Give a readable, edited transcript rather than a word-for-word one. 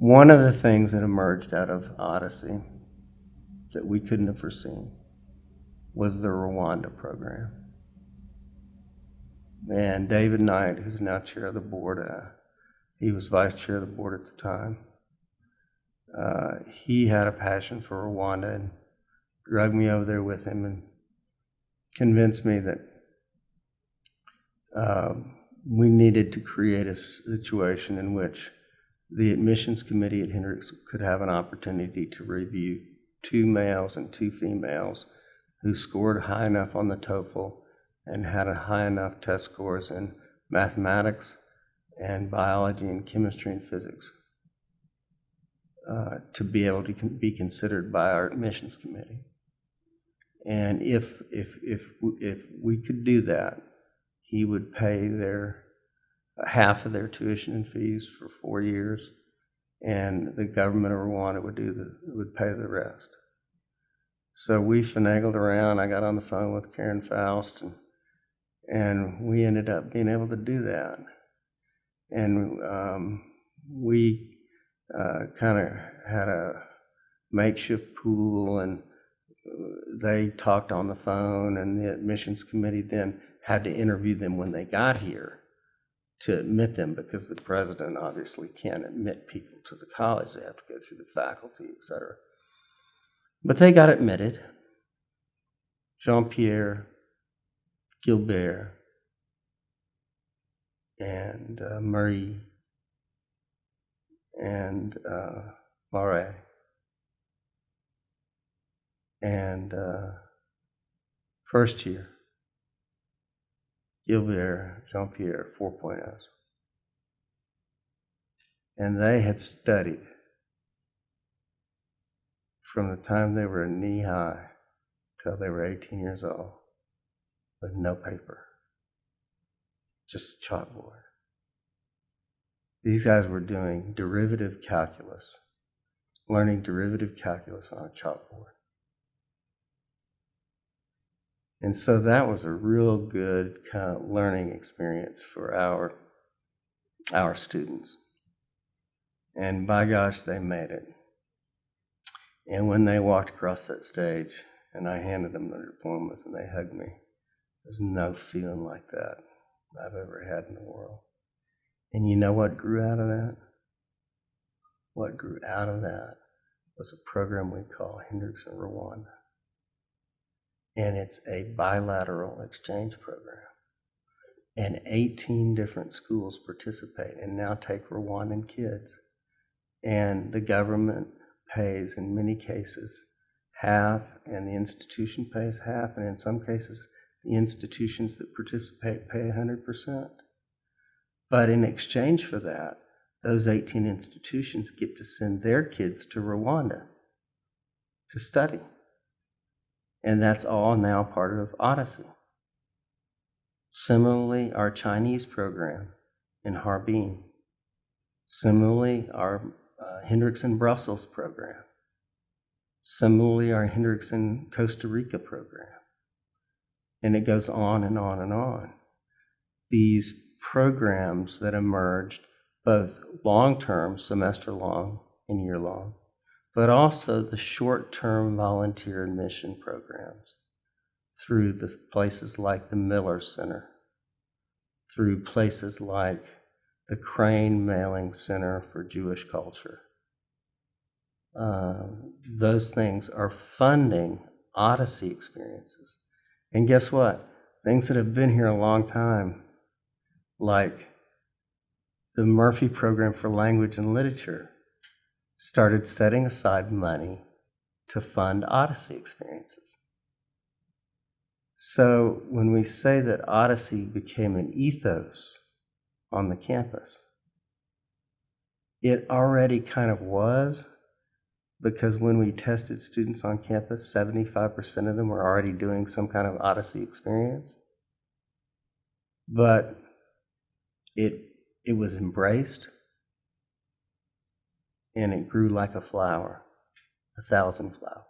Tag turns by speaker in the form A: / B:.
A: One of the things that emerged out of Odyssey that we couldn't have foreseen was the Rwanda program. And David Knight, who's now chair of the board, he was vice chair of the board at the time, he had a passion for Rwanda and dragged me over there with him and convinced me that we needed to create a situation in which the admissions committee at Hendrix could have an opportunity to review 2 males and 2 females who scored high enough on the TOEFL and had a high enough test scores in mathematics and biology and chemistry and physics to be able to be considered by our admissions committee. And if we could do that, he would pay their half of their tuition and fees for 4 years, and the government of Rwanda would pay the rest. So we finagled around. I got on the phone with Karen Faust, and we ended up being able to do that. And we kind of had a makeshift pool, and they talked on the phone, and the admissions committee then had to interview them when they got here to admit them, because the president obviously can't admit people to the college. They have to go through the faculty, etc. But they got admitted. Jean-Pierre, Gilbert, and Marie, and Marais, and first year, Gilbert, Jean-Pierre, 4.0s. And they had studied from the time they were knee-high till they were 18 years old with no paper, just chalkboard. These guys were doing derivative calculus, learning derivative calculus on a chalkboard. And so that was a real good kind of learning experience for our students. And by gosh, they made it. And when they walked across that stage and I handed them their diplomas and they hugged me, there's no feeling like that I've ever had in the world. And you know what grew out of that? What grew out of that was a program we call Hendrix in Rwanda. And it's a bilateral exchange program. And 18 different schools participate and now take Rwandan kids. And the government pays, in many cases, half, and the institution pays half, and in some cases, the institutions that participate pay 100%. But in exchange for that, those 18 institutions get to send their kids to Rwanda to study. And that's all now part of Odyssey. Similarly, our Chinese program in Harbin. Similarly, our Hendrix in Brussels program. Similarly, our Hendrix in Costa Rica program. And it goes on and on and on. These programs that emerged, both long-term, semester-long and year-long, but also the short-term volunteer admission programs through the places like the Miller Center, through places like the Crane Mailing Center for Jewish Culture. Those things are funding Odyssey experiences. And guess what? Things that have been here a long time, like the Murphy Program for Language and Literature, started setting aside money to fund Odyssey experiences. So when we say that Odyssey became an ethos on the campus, it already kind of was, because when we tested students on campus, 75% of them were already doing some kind of Odyssey experience. But it was embraced, and it grew like a flower, 1,000 flowers.